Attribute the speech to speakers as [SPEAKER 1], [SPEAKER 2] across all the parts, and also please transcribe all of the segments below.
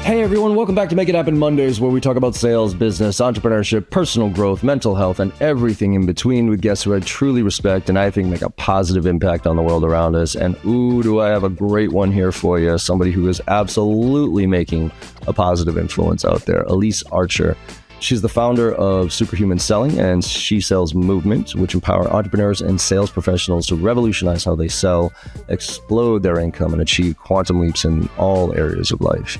[SPEAKER 1] Hey everyone, welcome back to Make It Happen Mondays, where we talk about sales, business, entrepreneurship, personal growth, mental health, and everything in between with guests who I truly respect and I think make a positive impact on the world around us. And ooh, do I have a great one here for you, somebody who is absolutely making a positive influence out there, Elyse Archer. She's the founder of Superhuman Selling and She Sells Movement, which empower entrepreneurs and sales professionals to revolutionize how they sell, explode their income, and achieve quantum leaps in all areas of life.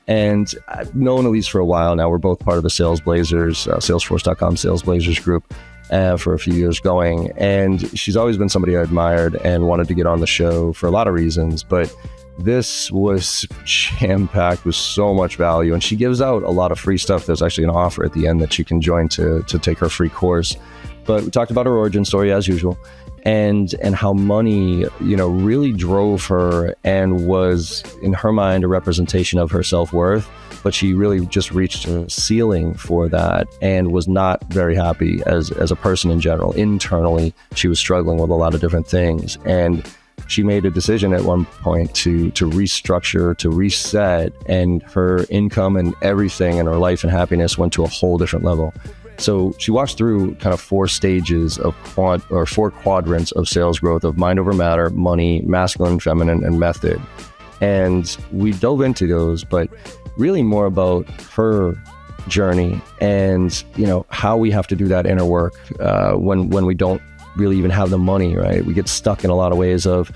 [SPEAKER 1] And I've known Elyse for a while now. We're both part of the Sales Blazers, Salesforce.com Sales Blazers group for a few years going. And she's always been somebody I admired and wanted to get on the show for a lot of reasons. But this was jam-packed with so much value. And she gives out a lot of free stuff. There's actually an offer at the end that you can join to take her free course. But we talked about her origin story as usual. And how money, really drove her and was, in her mind, a representation of her self-worth. But she really just reached a ceiling for that and was not very happy as a person in general. Internally, she was struggling with a lot of different things. And she made a decision at one point to restructure, to reset, and her income and everything in her life and happiness went to a whole different level. So she walks through kind of four stages of four quadrants of sales growth of mind over matter, money, masculine, feminine, and method. And we dove into those, but really more about her journey and, how we have to do that inner work when we don't really even have the money, right? We get stuck in a lot of ways of,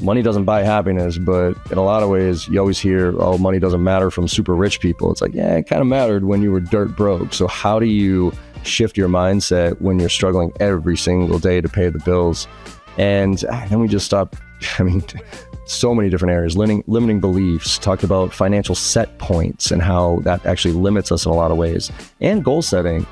[SPEAKER 1] money doesn't buy happiness, but in a lot of ways, you always hear, oh, money doesn't matter from super rich people. It's like, yeah, it kind of mattered when you were dirt broke. So how do you shift your mindset when you're struggling every single day to pay the bills? And then we just stopped, so many different areas, limiting beliefs, talked about financial set points and how that actually limits us in a lot of ways, and goal setting.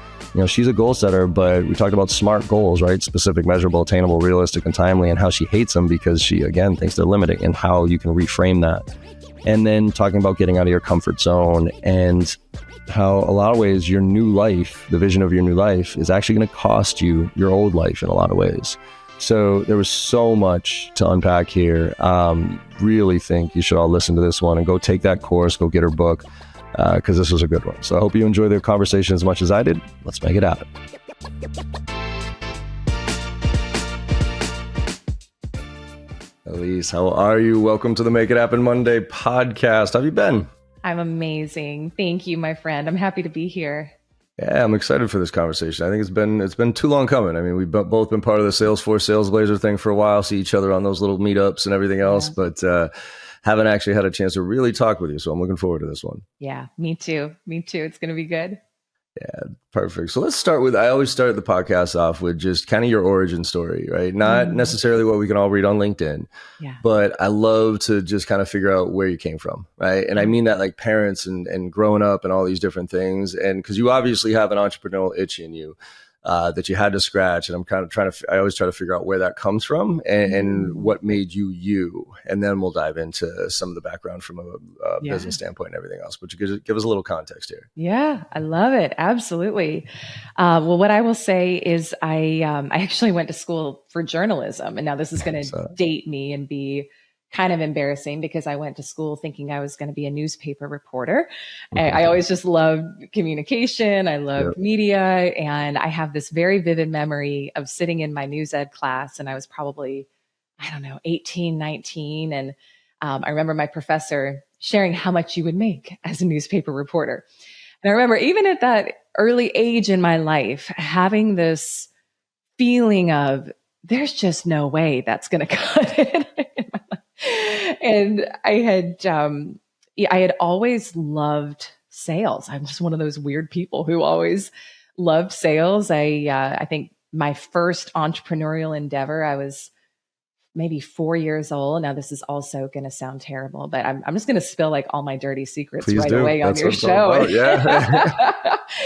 [SPEAKER 1] She's a goal setter, but we talked about SMART goals, right? Specific, measurable, attainable, realistic, and timely, and how she hates them because she, again, thinks they're limiting, and how you can reframe that. And then talking about getting out of your comfort zone and how a lot of ways your new life, the vision of your new life, is actually going to cost you your old life in a lot of ways. So there was so much to unpack here. Really think you should all listen to this one and go take that course, go get her book. Because this was a good one. So I hope you enjoy the conversation as much as I did. Let's make it happen. Elyse, how are you? Welcome to the Make It Happen Monday podcast. How have you been?
[SPEAKER 2] I'm amazing. Thank you, my friend. I'm happy to be here.
[SPEAKER 1] Yeah, I'm excited for this conversation. I think it's been too long coming. We've both been part of the Salesforce Sales Blazer thing for a while, see each other on those little meetups and everything else. Yeah. But haven't actually had a chance to really talk with you. So I'm looking forward to this one.
[SPEAKER 2] Yeah, me too. It's going to be good.
[SPEAKER 1] Yeah, perfect. So let's start with, I always start the podcast off with just kind of your origin story, right? Not necessarily what we can all read on LinkedIn, but I love to just kind of figure out where you came from, right? And I mean that like parents and growing up and all these different things. And because you obviously have an entrepreneurial itch in you that you had to scratch. And I'm kind of I always try to figure out where that comes from and what made you you. And then we'll dive into some of the background from a business standpoint and everything else. But you give us a little context here.
[SPEAKER 2] Yeah, I love it. Absolutely. Well, what I will say is I actually went to school for journalism. And now this is going to date me and be kind of embarrassing because I went to school thinking I was going to be a newspaper reporter. I always just loved communication. I loved media. And I have this very vivid memory of sitting in my news ed class. And I was probably, 18, 19. And I remember my professor sharing how much you would make as a newspaper reporter. And I remember even at that early age in my life, having this feeling of there's just no way that's going to cut it. And I had always loved sales. I'm just one of those weird people who always loved sales. I think my first entrepreneurial endeavor, I was maybe 4 years old. Now this is also going to sound terrible, but I'm just going to spill like all my dirty secrets away on your show. Yeah.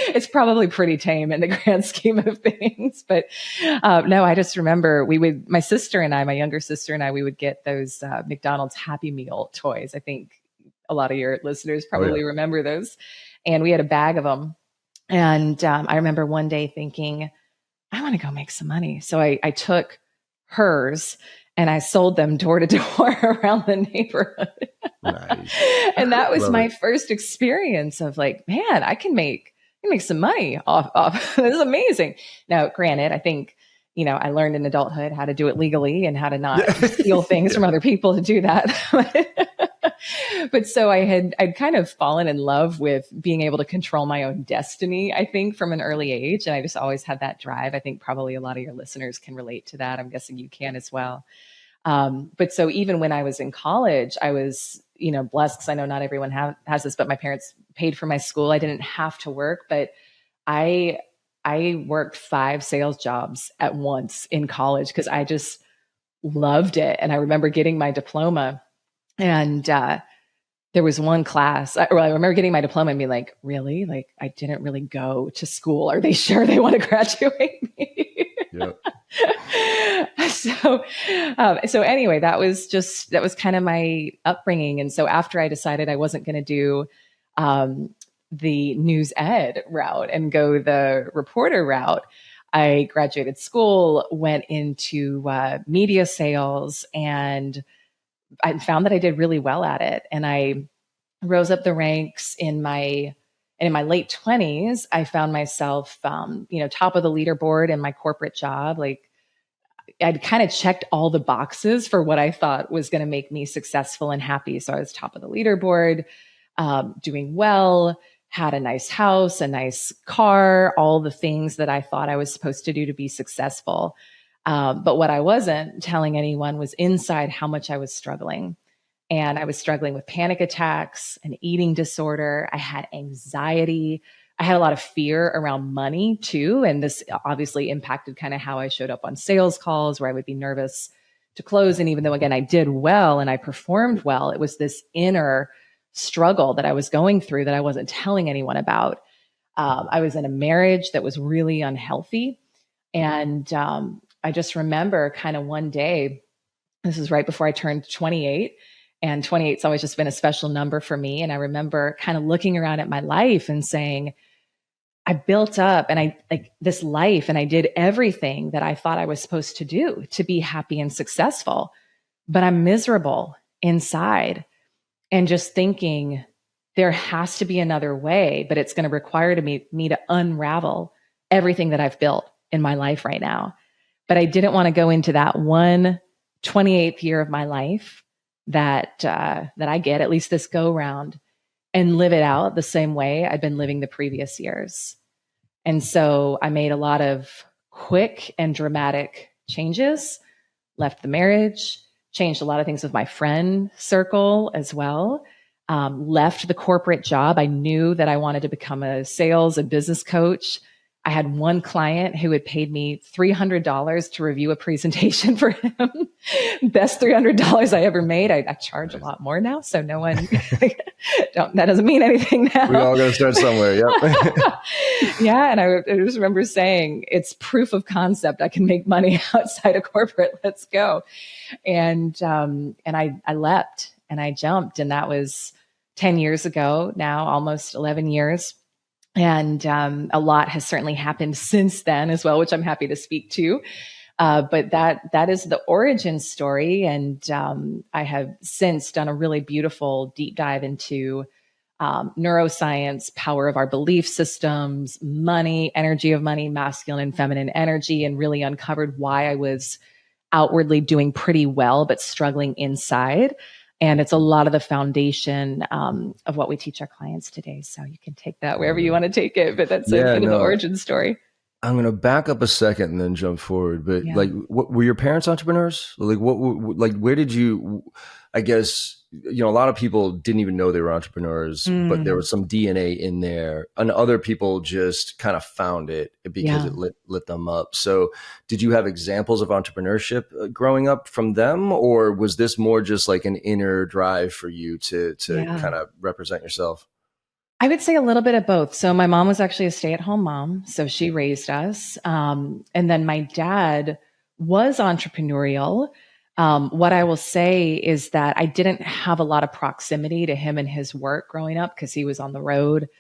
[SPEAKER 2] It's probably pretty tame in the grand scheme of things, but no, I just remember my sister and I, my younger sister and I, we would get those McDonald's Happy Meal toys. I think a lot of your listeners probably remember those. And we had a bag of them. And I remember one day thinking, I want to go make some money. So I took hers and I sold them door to door around the neighborhood.
[SPEAKER 1] Nice.
[SPEAKER 2] And that was
[SPEAKER 1] Love
[SPEAKER 2] my
[SPEAKER 1] it.
[SPEAKER 2] first experience of like, man, I can make some money off. This is amazing. Now, granted, I think, I learned in adulthood how to do it legally and how to not steal things from other people to do that. But so I'd kind of fallen in love with being able to control my own destiny, I think, from an early age. And I just always had that drive. I think probably a lot of your listeners can relate to that. I'm guessing you can as well. But so even when I was in college, I was, blessed, because I know not everyone has this, but my parents paid for my school. I didn't have to work, but I worked 5 sales jobs at once in college because I just loved it. And I remember getting my diploma, and there was one class, I remember getting my diploma and being like, really? Like, I didn't really go to school. Are they sure they want to graduate me?
[SPEAKER 1] Yep.
[SPEAKER 2] So anyway, that was kind of my upbringing. And so after I decided I wasn't going to do the news ed route and go the reporter route, I graduated school, went into media sales, and I found that I did really well at it. And I rose up the ranks in my late 20s. I found myself, top of the leaderboard in my corporate job. Like, I'd kind of checked all the boxes for what I thought was going to make me successful and happy. So I was top of the leaderboard, doing well, had a nice house, a nice car, all the things that I thought I was supposed to do to be successful. But what I wasn't telling anyone was inside how much I was struggling. And I was struggling with panic attacks, an eating disorder. I had anxiety. I had a lot of fear around money too. And this obviously impacted kind of how I showed up on sales calls, where I would be nervous to close. And even though, again, I did well and I performed well, it was this inner struggle that I was going through that I wasn't telling anyone about. I was in a marriage that was really unhealthy. And I just remember kind of one day, this is right before I turned 28. And 28's always just been a special number for me. And I remember kind of looking around at my life and saying, I built up and I like this life, and I did everything that I thought I was supposed to do to be happy and successful, but I'm miserable inside, and just thinking there has to be another way, but it's going to require me to unravel everything that I've built in my life right now. But I didn't want to go into that 28th year of my life that I get, at least this go round, and live it out the same way I'd been living the previous years. And so I made a lot of quick and dramatic changes, left the marriage, changed a lot of things with my friend circle as well, left the corporate job. I knew that I wanted to become a sales and business coach. I had one client who had paid me $300 to review a presentation for him. Best $300 I ever made. I charge a lot more now, so no one, that doesn't mean anything now.
[SPEAKER 1] We all got to start somewhere. Yep.
[SPEAKER 2] Yeah. And I just remember saying, it's proof of concept. I can make money outside of corporate. Let's go. And I leapt and I jumped, and that was 10 years ago now, almost 11 years. And a lot has certainly happened since then as well, which I'm happy to speak to. But that is the origin story. And I have since done a really beautiful deep dive into neuroscience, power of our belief systems, money, energy of money, masculine and feminine energy, and really uncovered why I was outwardly doing pretty well, but struggling inside. And it's a lot of the foundation of what we teach our clients today. So you can take that wherever you want to take it, but that's a bit of the origin story.
[SPEAKER 1] I'm going to back up a second and then jump forward. But what were your parents entrepreneurs? Like where did you, I guess, a lot of people didn't even know they were entrepreneurs, but there was some DNA in there, and other people just kind of found it because it lit them up. So did you have examples of entrepreneurship growing up from them, or was this more just like an inner drive for you to kind of represent yourself?
[SPEAKER 2] I would say a little bit of both. So my mom was actually a stay-at-home mom, so she raised us. And then my dad was entrepreneurial. What I will say is that I didn't have a lot of proximity to him and his work growing up because he was on the road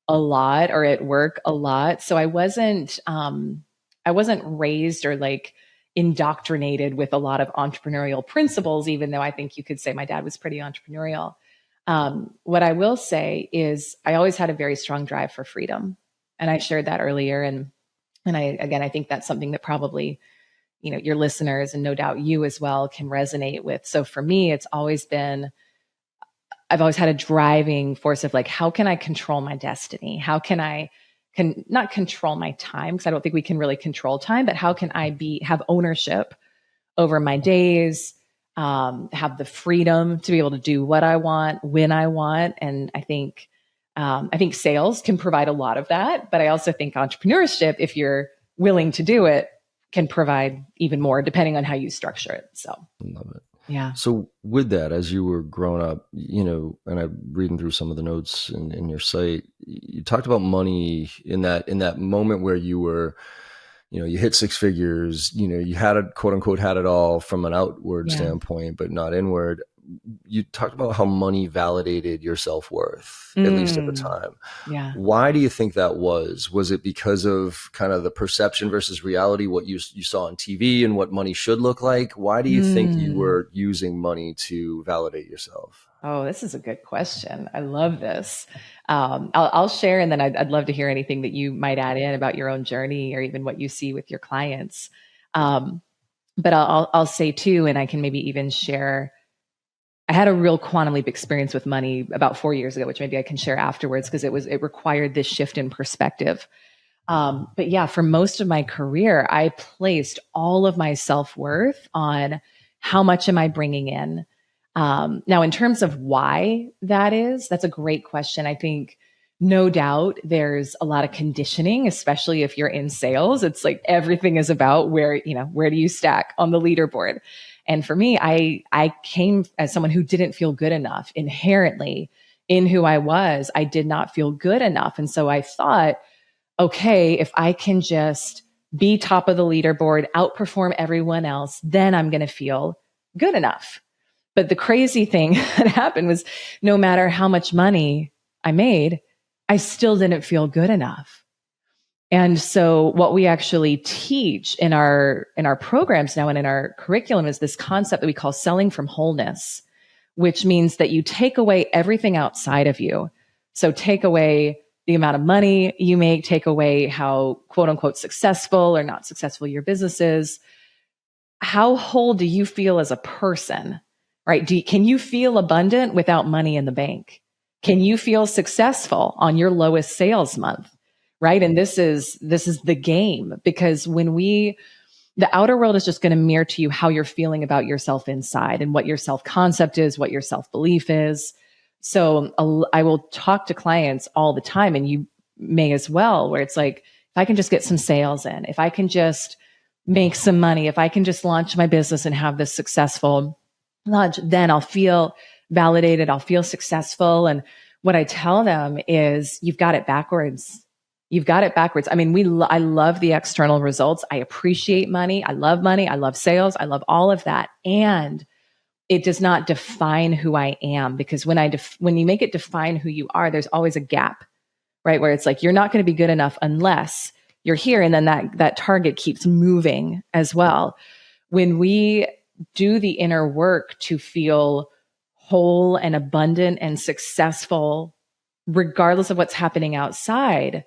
[SPEAKER 2] a lot or at work a lot. So I wasn't raised or like indoctrinated with a lot of entrepreneurial principles, even though I think you could say my dad was pretty entrepreneurial. What I will say is I always had a very strong drive for freedom. And I shared that earlier. And I think that's something that probably, your listeners and no doubt you as well can resonate with. So for me, I've always had a driving force of like, how can I control my destiny? How can I not control my time? Because I don't think we can really control time, but how can I have ownership over my days, have the freedom to be able to do what I want, when I want. And I think sales can provide a lot of that, but I also think entrepreneurship, if you're willing to do it, can provide even more depending on how you structure it. So
[SPEAKER 1] love it.
[SPEAKER 2] Yeah.
[SPEAKER 1] So with that, as you were growing up, and I'm reading through some of the notes in your site, you talked about money in that moment where you were, you hit six figures, you had it, quote unquote, had it all from an outward standpoint, but not inward. You talked about how money validated your self-worth, at least at the time.
[SPEAKER 2] Yeah.
[SPEAKER 1] Why do you think that was? Was it because of kind of the perception versus reality, what you saw on TV and what money should look like? Why do you think you were using money to validate yourself?
[SPEAKER 2] Oh, this is a good question. I love this. I'll share, and then I'd love to hear anything that you might add in about your own journey or even what you see with your clients. But I'll say too, and I can maybe even share, I had a real quantum leap experience with money about 4 years ago, which maybe I can share afterwards because it required this shift in perspective. But yeah, for most of my career, I placed all of my self-worth on how much am I bringing in? Now, in terms of why that's a great question. I think no doubt there's a lot of conditioning, especially if you're in sales. It's like everything is about where do you stack on the leaderboard? And for me, I came as someone who didn't feel good enough inherently in who I was. I did not feel good enough. And so I thought, okay, if I can just be top of the leaderboard, outperform everyone else, then I'm going to feel good enough. But the crazy thing that happened was no matter how much money I made, I still didn't feel good enough. And so what we actually teach in our programs now and in our curriculum is this concept that we call selling from wholeness, which means that you take away everything outside of you. So take away the amount of money you make, take away how quote unquote successful or not successful your business is. How whole do you feel as a person, right? Can you feel abundant without money in the bank? Can you feel successful on your lowest sales month? Right. And this is the game, because the outer world is just going to mirror to you how you're feeling about yourself inside and what your self-concept is, what your self-belief is. So I will talk to clients all the time, and you may as well, where it's like, if I can just get some sales in, if I can just make some money, if I can just launch my business and have this successful launch, then I'll feel validated. I'll feel successful. And what I tell them is, you've got it backwards. You've got it backwards. I mean, I love the external results. I appreciate money. I love sales. I love all of that. And it does not define who I am, because when you make it define who you are, there's always a gap, right? Where it's like, you're not going to be good enough unless you're here. And then that target keeps moving as well. When we do the inner work to feel whole and abundant and successful, regardless of what's happening outside,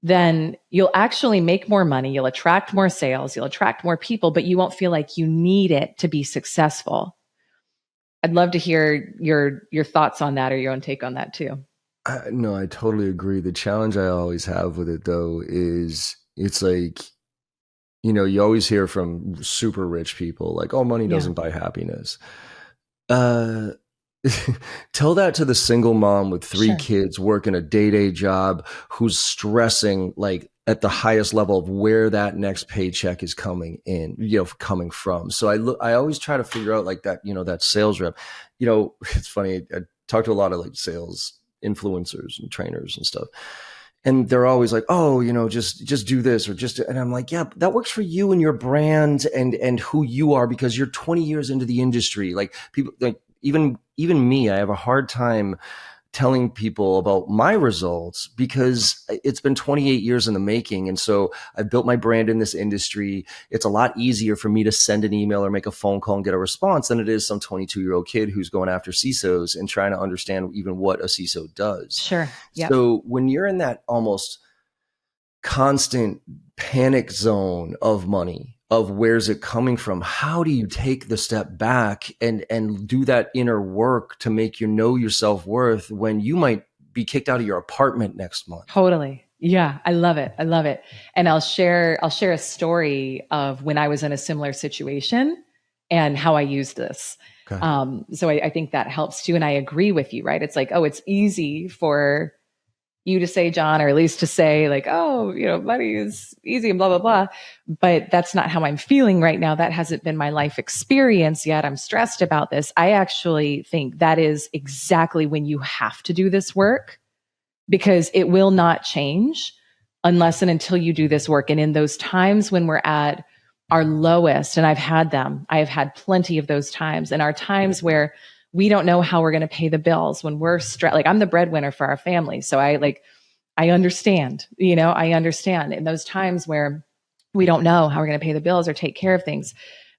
[SPEAKER 2] then you'll actually make more money. You'll attract more sales. You'll attract more people, but you won't feel like you need it to be successful. I'd love to hear your thoughts on that, or your own take on that too.
[SPEAKER 1] No, I totally agree. The challenge I always have with it, though, is it's like, you always hear from super rich people like, oh, money doesn't buy happiness. Tell that to the single mom with three kids working a day job who's stressing like at the highest level of where that next paycheck is coming from. So I always try to figure out like that, that sales rep. It's funny. I talk to a lot of like sales influencers and trainers and stuff. And they're always like, oh, just do this and I'm like, yeah, that works for you and your brand and who you are, because you're 20 years into the industry. Like people, like even me, I have a hard time telling people about my results because it's been 28 years in the making. And so I've built my brand in this industry. It's a lot easier for me to send an email or make a phone call and get a response than it is some 22-year-old kid who's going after CISOs and trying to understand even what a CISO does.
[SPEAKER 2] Sure. Yep.
[SPEAKER 1] So when you're in that almost constant panic zone of money, of where's it coming from, how do you take the step back and do that inner work to make you know your self-worth when you might be kicked out of your apartment next month?
[SPEAKER 2] Totally. Yeah, I love it. I love it. And I'll share a story of when I was in a similar situation and how I used this.
[SPEAKER 1] Okay.
[SPEAKER 2] So I think that helps too. And I agree with you, right? It's like, oh, it's easy for you to say, John, or at least to say like, oh, money is easy and blah, blah, blah. But that's not how I'm feeling right now. That hasn't been my life experience yet. I'm stressed about this. I actually think that is exactly when you have to do this work, because it will not change unless and until you do this work. And in those times when we're at our lowest, and I've had them, I have had plenty of those times, and our times where we don't know how we're going to pay the bills, when we're stressed. Like, I'm the breadwinner for our family. So I understand, I understand in those times where we don't know how we're going to pay the bills or take care of things.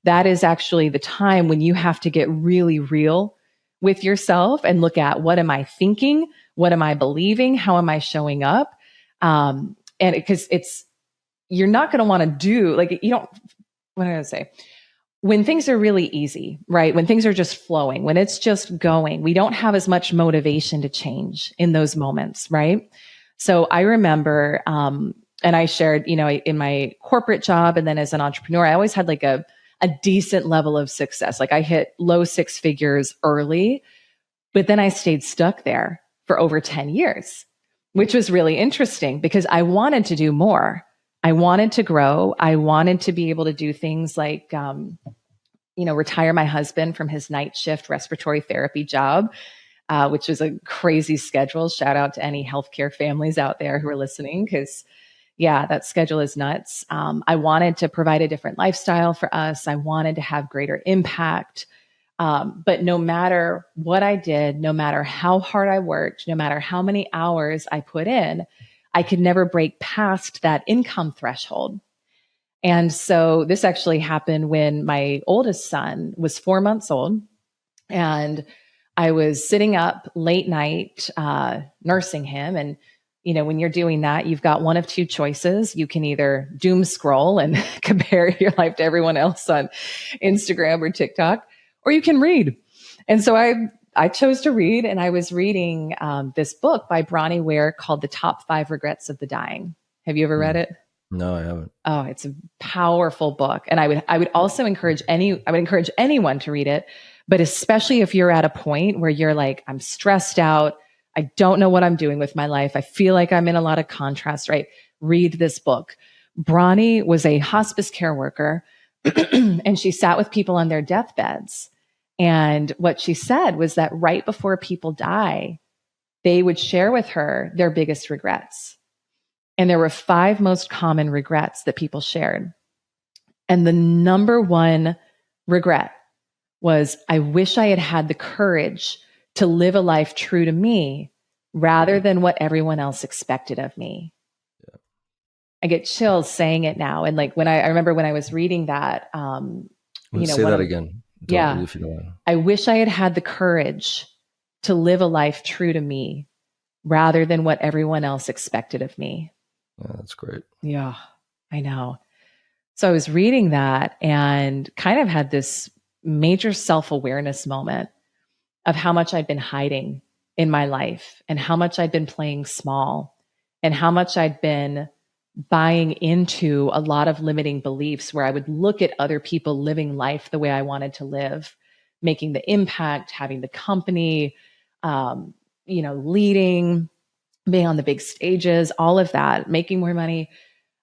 [SPEAKER 2] That is actually the time when you have to get really real with yourself and look at, what am I thinking? What am I believing? How am I showing up? And because you're not going to want to do, like, you don't, what am I going to say? When things are really easy, right? When things are just flowing, when it's just going, we don't have as much motivation to change in those moments, right? So I remember, and I shared, in my corporate job and then as an entrepreneur, I always had like a decent level of success. Like, I hit low six figures early, but then I stayed stuck there for over 10 years, which was really interesting because I wanted to do more. I wanted to grow. I wanted to be able to do things like, retire my husband from his night shift respiratory therapy job, which was a crazy schedule. Shout out to any healthcare families out there who are listening, because that schedule is nuts. I wanted to provide a different lifestyle for us. I wanted to have greater impact. But no matter what I did, no matter how hard I worked, no matter how many hours I put in, I could never break past that income threshold. And so this actually happened when my oldest son was 4 months old, and I was sitting up late night, nursing him. And, when you're doing that, you've got one of two choices. You can either doom scroll and compare your life to everyone else on Instagram or TikTok, or you can read. And so I chose to read, and I was reading this book by Bronnie Ware called The Top 5 Regrets of the Dying. Have you ever read it?
[SPEAKER 1] No, I haven't.
[SPEAKER 2] Oh, it's a powerful book. And I would also encourage anyone to read it, but especially if you're at a point where you're like, I'm stressed out. I don't know what I'm doing with my life. I feel like I'm in a lot of contrast, right? Read this book. Bronnie was a hospice care worker and she sat with people on their deathbeds. And what she said was that right before people die, they would share with her their biggest regrets. And there were 5 most common regrets that people shared. And the number one regret was, I wish I had had the courage to live a life true to me rather than what everyone else expected of me. Yeah. I get chills saying it now. And like when I remember when I was reading that,
[SPEAKER 1] say that again. If you don't want.
[SPEAKER 2] I wish I had had the courage to live a life true to me rather than what everyone else expected of me.
[SPEAKER 1] Yeah, that's great.
[SPEAKER 2] Yeah, I know. So I was reading that and kind of had this major self-awareness moment of how much I'd been hiding in my life and how much I'd been playing small and how much I'd been buying into a lot of limiting beliefs where I would look at other people living life the way I wanted to live, making the impact, having the company, leading, being on the big stages, all of that, making more money.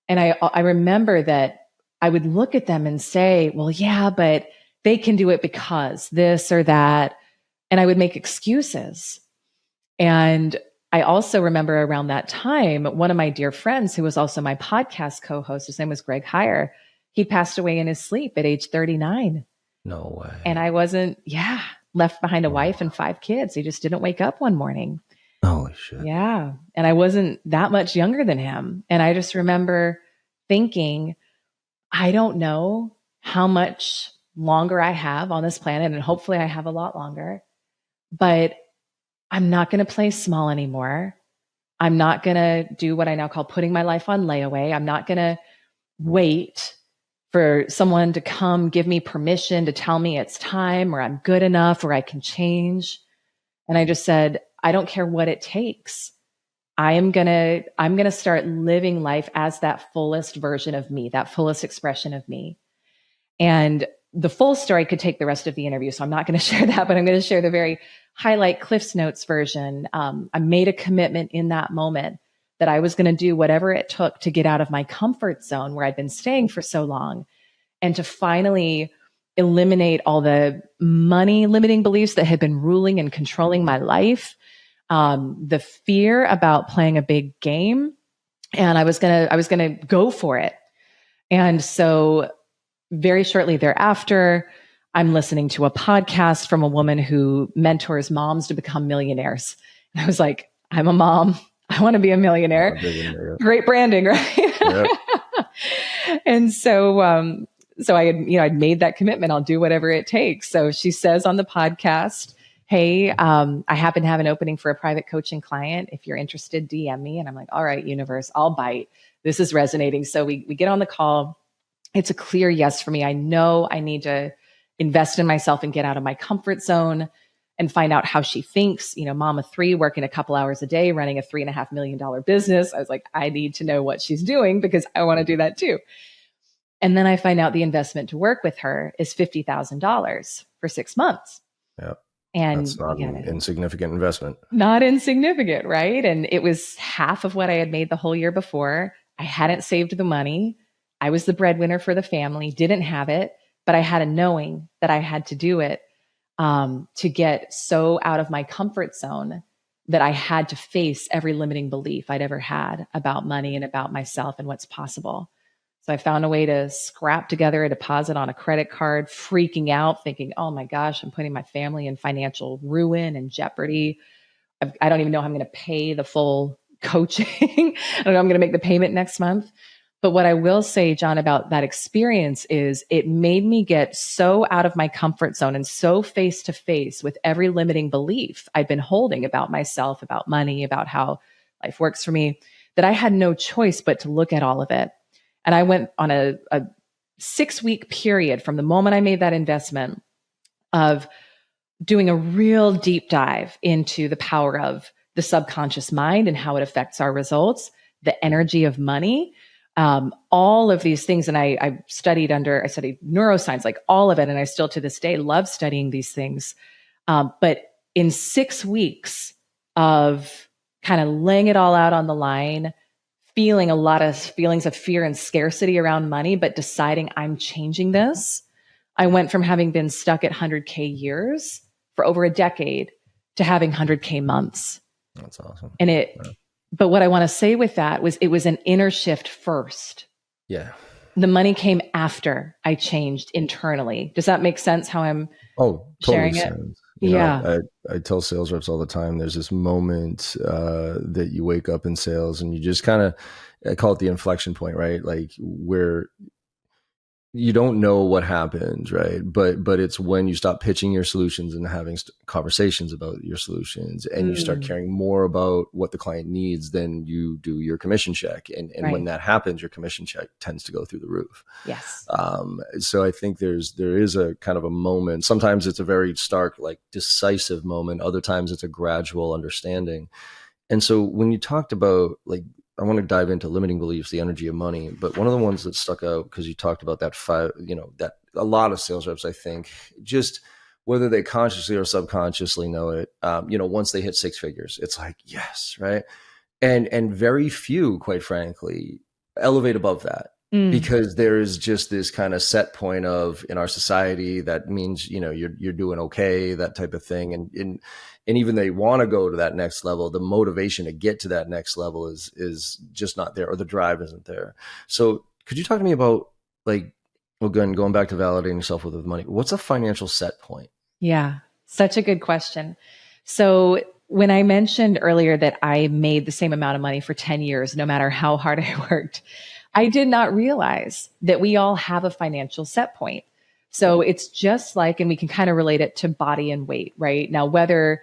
[SPEAKER 2] And I remember that I would look at them and say, well, yeah, but they can do it because this or that. And I would make excuses. And I also remember around that time, one of my dear friends who was also my podcast co-host, his name was Greg Heyer. He passed away in his sleep at age 39.
[SPEAKER 1] No way.
[SPEAKER 2] And I wasn't, left behind a wife and 5 kids. He just didn't wake up one morning.
[SPEAKER 1] Holy shit.
[SPEAKER 2] Yeah. And I wasn't that much younger than him. And I just remember thinking, I don't know how much longer I have on this planet, and hopefully I have a lot longer, but I'm not going to play small anymore. I'm not going to do what I now call putting my life on layaway. I'm not going to wait for someone to come give me permission to tell me it's time or I'm good enough or I can change. And I just said, I don't care what it takes. I'm going to start living life as that fullest version of me, that fullest expression of me. And the full story could take the rest of the interview, so I'm not going to share that, but I'm going to share the very highlight Cliff's Notes version. I made a commitment in that moment that I was going to do whatever it took to get out of my comfort zone where I'd been staying for so long and to finally eliminate all the money limiting beliefs that had been ruling and controlling my life, the fear about playing a big game, and I was gonna go for it. And so very shortly thereafter, I'm listening to a podcast from a woman who mentors moms to become millionaires. And I was like, I'm a mom. I want to be a millionaire. Great branding, right? Yep. And so I'd made that commitment. I'll do whatever it takes. So she says on the podcast, hey, I happen to have an opening for a private coaching client. If you're interested, DM me. And I'm like, all right, universe, I'll bite. This is resonating. So we get on the call. It's a clear yes for me. I know I need to invest in myself and get out of my comfort zone and find out how she thinks. Mom of three, working a couple hours a day, running a $3.5 million business. I was like, I need to know what she's doing because I want to do that too. And then I find out the investment to work with her is $50,000 for 6 months.
[SPEAKER 1] Yep.
[SPEAKER 2] And
[SPEAKER 1] that's not an insignificant investment.
[SPEAKER 2] Not insignificant, right? And it was half of what I had made the whole year before. I hadn't saved the money. I was the breadwinner for the family, didn't have it, but I had a knowing that I had to do it to get so out of my comfort zone that I had to face every limiting belief I'd ever had about money and about myself and what's possible. So I found a way to scrap together a deposit on a credit card, freaking out, thinking, oh my gosh, I'm putting my family in financial ruin and jeopardy. I don't even know how I'm going to pay the full coaching. I don't know, I'm going to make the payment next month. But what I will say, John, about that experience is it made me get so out of my comfort zone and so face to face with every limiting belief I'd been holding about myself, about money, about how life works for me, that I had no choice but to look at all of it. And I went on a 6-week period from the moment I made that investment of doing a real deep dive into the power of the subconscious mind and how it affects our results, the energy of money, all of these things. And I studied neuroscience, like all of it. And I still to this day love studying these things. But in 6 weeks of kind of laying it all out on the line, feeling a lot of feelings of fear and scarcity around money, but deciding I'm changing this, I went from having been stuck at 100K years for over a decade to having 100K months.
[SPEAKER 1] That's awesome.
[SPEAKER 2] And but what I want to say with that was it was an inner shift first.
[SPEAKER 1] Yeah.
[SPEAKER 2] The money came after I changed internally. Does that make sense how I'm sharing it?
[SPEAKER 1] I tell sales reps all the time, there's this moment that you wake up in sales and you just kind of, I call it the inflection point, right? Like where you don't know what happens, right? But it's when you stop pitching your solutions and having conversations about your solutions, and you start caring more about what the client needs than you do your commission check. And right. When that happens, your commission check tends to go through the roof.
[SPEAKER 2] Yes.
[SPEAKER 1] So I think there is a kind of a moment. Sometimes it's a very stark, like decisive moment. Other times it's a gradual understanding. And so when you talked about like, I want to dive into limiting beliefs, the energy of money, but one of the ones that stuck out, because you talked about that that a lot of sales reps, I think, just whether they consciously or subconsciously know it, once they hit 6 figures, it's like, yes, right. And very few, quite frankly, elevate above that. Because there is just this kind of set point of in our society that means, you're doing okay, that type of thing. And even they want to go to that next level, the motivation to get to that next level is just not there, or the drive isn't there. So could you talk to me about, like, again, going back to validating yourself with money, what's a financial set point?
[SPEAKER 2] Yeah, such a good question. So when I mentioned earlier that I made the same amount of money for 10 years, no matter how hard I worked, I did not realize that we all have a financial set point. So it's just like, and we can kind of relate it to body and weight, right? Now, whether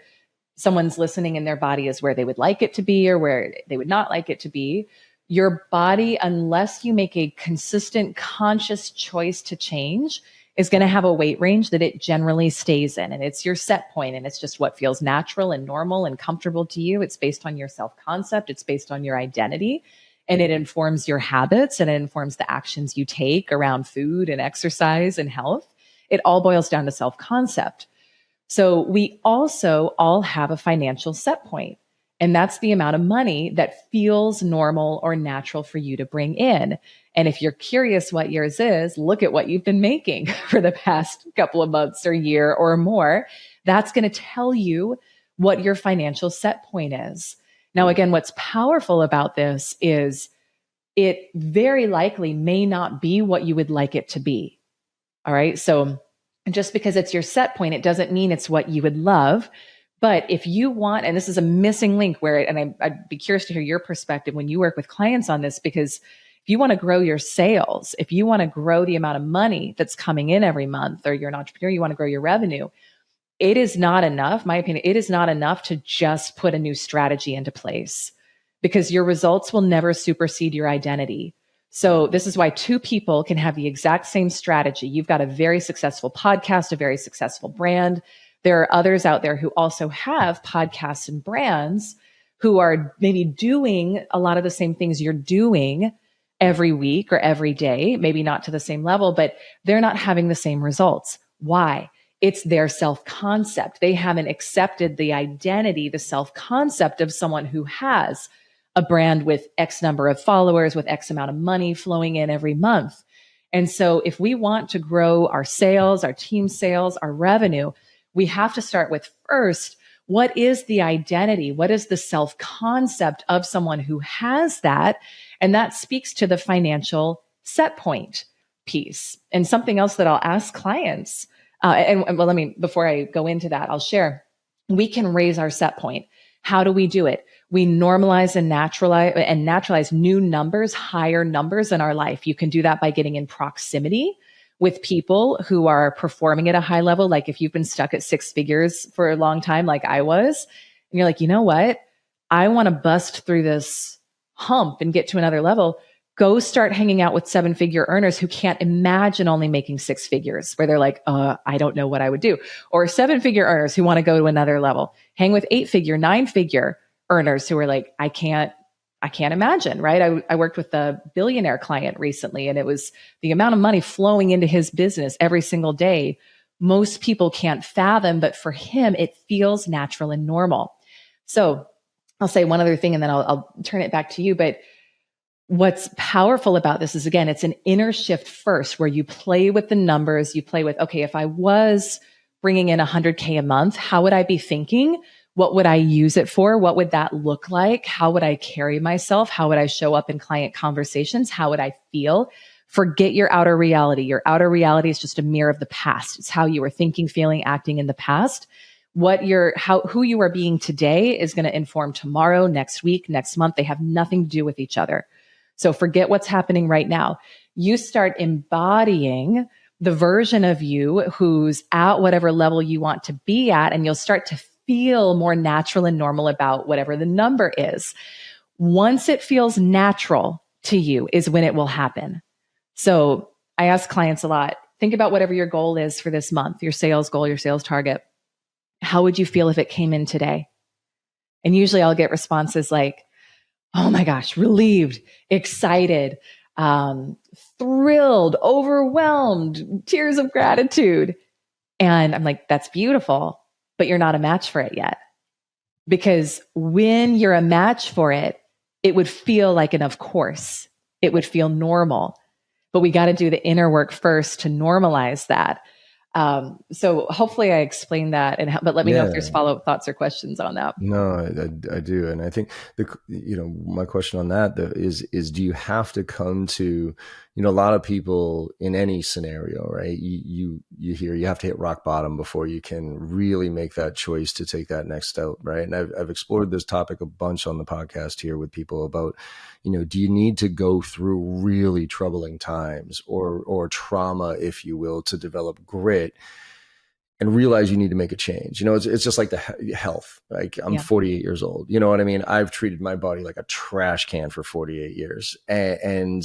[SPEAKER 2] someone's listening and their body is where they would like it to be or where they would not like it to be, your body, unless you make a consistent, conscious choice to change, is going to have a weight range that it generally stays in. And it's your set point, and it's just what feels natural and normal and comfortable to you. It's based on your self-concept. It's based on your identity, and it informs your habits, and it informs the actions you take around food and exercise and health. It all boils down to self-concept. So we also all have a financial set point, and that's the amount of money that feels normal or natural for you to bring in. And if you're curious what yours is, look at what you've been making for the past couple of months or year or more. That's going to tell you what your financial set point is. Now, again, what's powerful about this is it very likely may not be what you would like it to be. All right. So just because it's your set point, it doesn't mean it's what you would love. But if you want, and this is a missing link I'd be curious to hear your perspective when you work with clients on this, because if you want to grow your sales, if you want to grow the amount of money that's coming in every month, or you're an entrepreneur, you want to grow your revenue, it is not enough, my opinion, it is not enough to just put a new strategy into place, because your results will never supersede your identity. So this is why two people can have the exact same strategy. You've got a very successful podcast, a very successful brand. There are others out there who also have podcasts and brands who are maybe doing a lot of the same things you're doing every week or every day, maybe not to the same level, but they're not having the same results. Why? It's their self-concept. They haven't accepted the identity, the self-concept of someone who has a brand with X number of followers, with X amount of money flowing in every month. And so if we want to grow our sales, our team sales, our revenue, we have to start with first, what is the identity? What is the self-concept of someone who has that? And that speaks to the financial set point piece. And something else that I'll ask clients, before I go into that, I'll share, we can raise our set point. How do we do it? We normalize and naturalize new numbers, higher numbers in our life. You can do that by getting in proximity with people who are performing at a high level. Like if you've been stuck at six figures for a long time, like I was, and you're like, you know what? I want to bust through this hump and get to another level. Go start hanging out with seven-figure earners who can't imagine only making six figures, where they're like, I don't know what I would do. Or seven-figure earners who want to go to another level. Hang with eight-figure, nine-figure earners who are like, I can't imagine, right? I worked with a billionaire client recently, and it was the amount of money flowing into his business every single day. Most people can't fathom, but for him, it feels natural and normal. So I'll say one other thing, and then I'll turn it back to you. But what's powerful about this is, again, it's an inner shift first, where you play with the numbers. You play with, okay, if I was bringing in 100K a month, how would I be thinking? What would I use it for? What would that look like? How would I carry myself? How would I show up in client conversations? How would I feel? Forget your outer reality. Your outer reality is just a mirror of the past. It's how you were thinking, feeling, acting in the past. Who you are being today is going to inform tomorrow, next week, next month. They have nothing to do with each other. So forget what's happening right now. You start embodying the version of you who's at whatever level you want to be at, and you'll start to feel more natural and normal about whatever the number is. Once it feels natural to you is when it will happen. So I ask clients a lot, think about whatever your goal is for this month, your sales goal, your sales target. How would you feel if it came in today? And usually I'll get responses like, oh my gosh, relieved, excited, thrilled, overwhelmed, tears of gratitude. And I'm like, that's beautiful, but you're not a match for it yet. Because when you're a match for it, it would feel like an of course. It would feel normal. But we got to do the inner work first to normalize that. So hopefully I explained that, but let me know if there's follow-up thoughts or questions on that.
[SPEAKER 1] No, I do. And I think my question on that though is do you have to come to a lot of people in any scenario, right? You hear you have to hit rock bottom before you can really make that choice to take that next step, right? And I've explored this topic a bunch on the podcast here with people about, do you need to go through really troubling times or trauma, if you will, to develop grit and realize you need to make a change? It's just like the health. Like, I'm 48 years old. You know what I mean? I've treated my body like a trash can for 48 years. And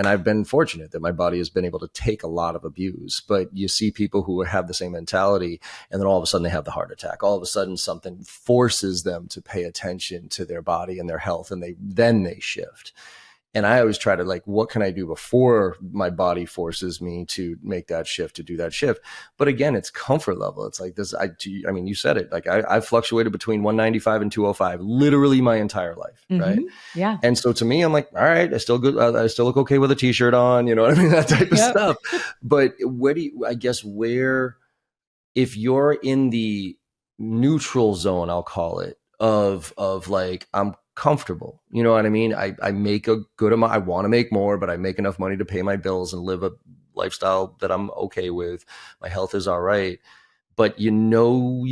[SPEAKER 1] I've been fortunate that my body has been able to take a lot of abuse. But you see people who have the same mentality, and then all of a sudden they have the heart attack. All of a sudden something forces them to pay attention to their body and their health, and they shift. And I always try to, like, what can I do before my body forces me to make that shift, to do that shift? But again, it's comfort level. It's like this. I mean, you said it. Like, I've fluctuated between 195 and 205 literally my entire life, right?
[SPEAKER 2] Yeah.
[SPEAKER 1] And so to me, I'm like, all right, I still look okay with a t-shirt on. You know what I mean? That type of stuff. But where, if you're in the neutral zone, I'll call it, of like, I'm comfortable. You know what I mean? I make a good amount. I want to make more, but I make enough money to pay my bills and live a lifestyle that I'm okay with. My health is all right. But you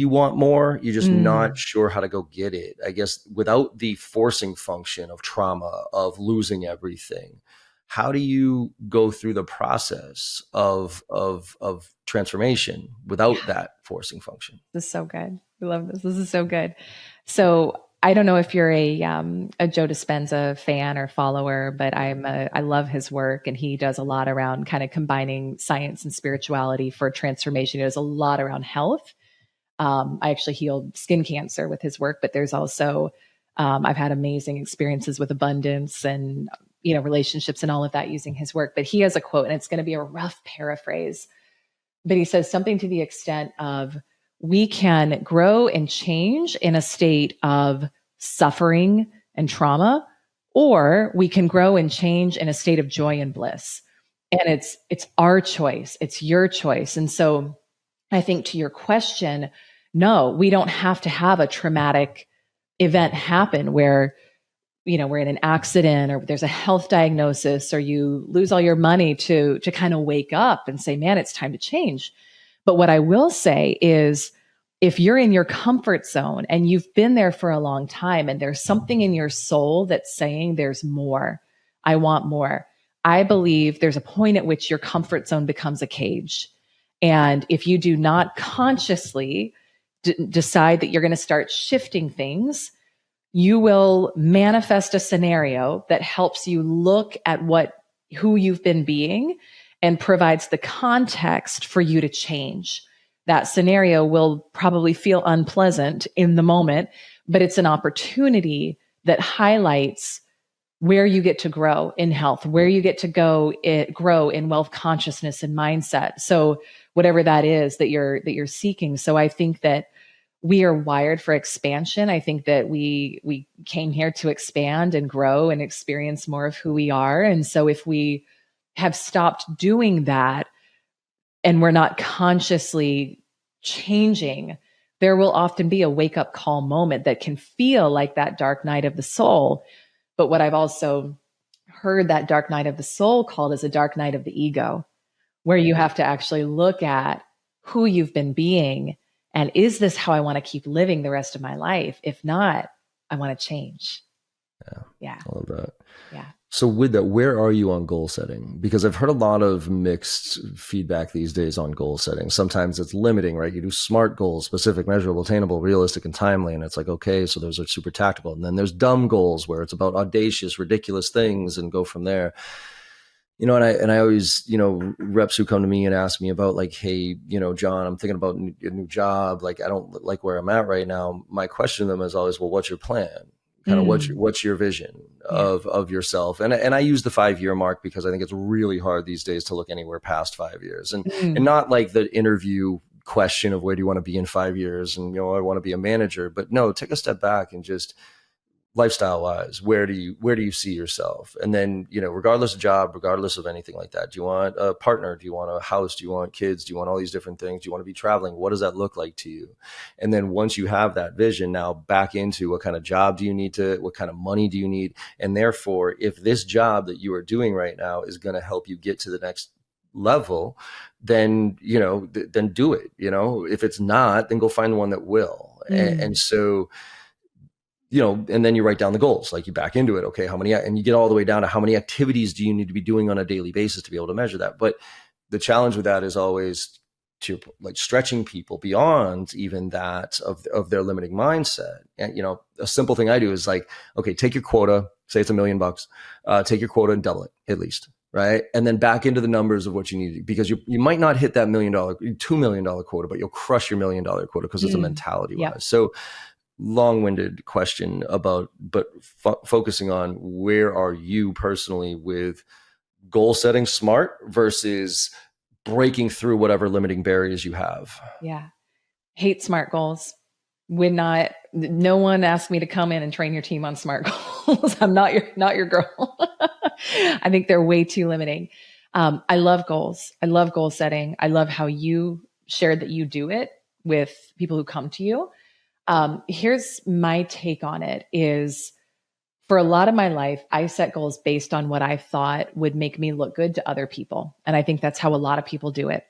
[SPEAKER 1] want more. You're just not sure how to go get it. I guess without the forcing function of trauma, of losing everything, how do you go through the process of transformation without that forcing function?
[SPEAKER 2] This is so good. I love this. This is so good. So I don't know if you're a Joe Dispenza fan or follower, but I love his work, and he does a lot around kind of combining science and spirituality for transformation. He does a lot around health. I actually healed skin cancer with his work, but there's also I've had amazing experiences with abundance and relationships and all of that using his work. But he has a quote, and it's going to be a rough paraphrase, but he says something to the extent of, we can grow and change in a state of suffering and trauma, or we can grow and change in a state of joy and bliss. And it's our choice. It's your choice. And so I think, to your question, no, we don't have to have a traumatic event happen where, we're in an accident, or there's a health diagnosis, or you lose all your money to kind of wake up and say, man, it's time to change. But what I will say is, if you're in your comfort zone and you've been there for a long time, and there's something in your soul that's saying there's more, I want more, I believe there's a point at which your comfort zone becomes a cage. And if you do not consciously decide that you're going to start shifting things, you will manifest a scenario that helps you look at who you've been being and provides the context for you to change. That scenario will probably feel unpleasant in the moment, but it's an opportunity that highlights where you get to grow in health, where you get to grow in wealth consciousness and mindset. So whatever that is that you're seeking. So I think that we are wired for expansion. I think that we came here to expand and grow and experience more of who we are. And so if we have stopped doing that, and we're not consciously changing, there will often be a wake-up call moment that can feel like that dark night of the soul. But what I've also heard that dark night of the soul called is a dark night of the ego, where you have to actually look at who you've been being, and is this how I want to keep living the rest of my life? If not, I want to change. Yeah.
[SPEAKER 1] I love that.
[SPEAKER 2] Yeah.
[SPEAKER 1] So with that, where are you on goal setting? Because I've heard a lot of mixed feedback these days on goal setting. Sometimes it's limiting, right? You do SMART goals: specific, measurable, attainable, realistic, and timely. And it's like, okay, so those are super tactical. And then there's dumb goals, where it's about audacious, ridiculous things, and go from there. And I always, reps who come to me and ask me about, like, hey, John, I'm thinking about a new job. Like, I don't like where I'm at right now. My question to them is always, well, what's your plan? Kind of what's your vision of yourself? And I use the 5-year mark because I think it's really hard these days to look anywhere past 5 years, and not like the interview question of where do you want to be in 5 years, and I want to be a manager, but no, take a step back and just, lifestyle wise, where do you see yourself? And then, regardless of job, regardless of anything like that, do you want a partner? Do you want a house? Do you want kids? Do you want all these different things? Do you want to be traveling? What does that look like to you? And then once you have that vision, now back into what kind of job do you need what kind of money do you need? And therefore, if this job that you are doing right now is going to help you get to the next level, then, then do it. If it's not, then go find the one that will. And so, and then you write down the goals, like you back into it. Okay, and you get all the way down to how many activities do you need to be doing on a daily basis to be able to measure that. But the challenge with that is always to like stretching people beyond even that of their limiting mindset. And, a simple thing I do is like, okay, take your quota, say it's $1 million, take your quota and double it at least. Right. And then back into the numbers of what you need, because you might not hit that $1 million, $2 million quota, but you'll crush your $1 million quota because it's a mentality wise. So long-winded question but focusing on where are you personally with goal setting smart versus breaking through whatever limiting barriers you have.
[SPEAKER 2] Yeah. Hate smart goals. No one asked me to come in and train your team on smart goals. I'm not your girl. I think they're way too limiting. I love goals. I love goal setting. I love how you shared that you do it with people who come to you. Here's my take on it is for a lot of my life, I set goals based on what I thought would make me look good to other people. And I think that's how a lot of people do it.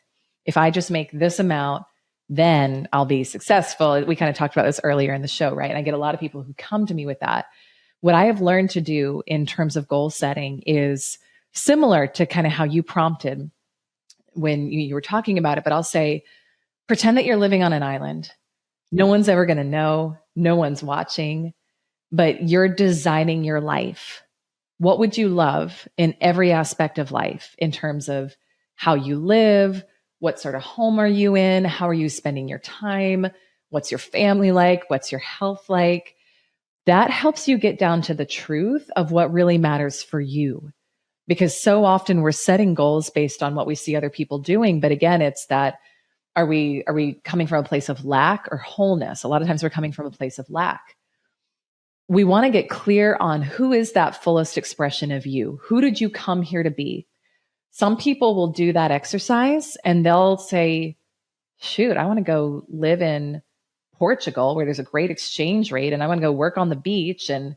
[SPEAKER 2] If I just make this amount, then I'll be successful. We kind of talked about this earlier in the show, right? And I get a lot of people who come to me with that. What I have learned to do in terms of goal setting is similar to kind of how you prompted when you were talking about it, but I'll say, pretend that you're living on an island. No one's ever going to know. No one's watching, but you're designing your life. What would you love in every aspect of life in terms of how you live? What sort of home are you in? How are you spending your time? What's your family like? What's your health like? That helps you get down to the truth of what really matters for you. Because so often we're setting goals based on what we see other people doing. But again, it's that Are we coming from a place of lack or wholeness? A lot of times we're coming from a place of lack. We want to get clear on who is that fullest expression of you? Who did you come here to be? Some people will do that exercise and they'll say, shoot, I want to go live in Portugal where there's a great exchange rate and I want to go work on the beach and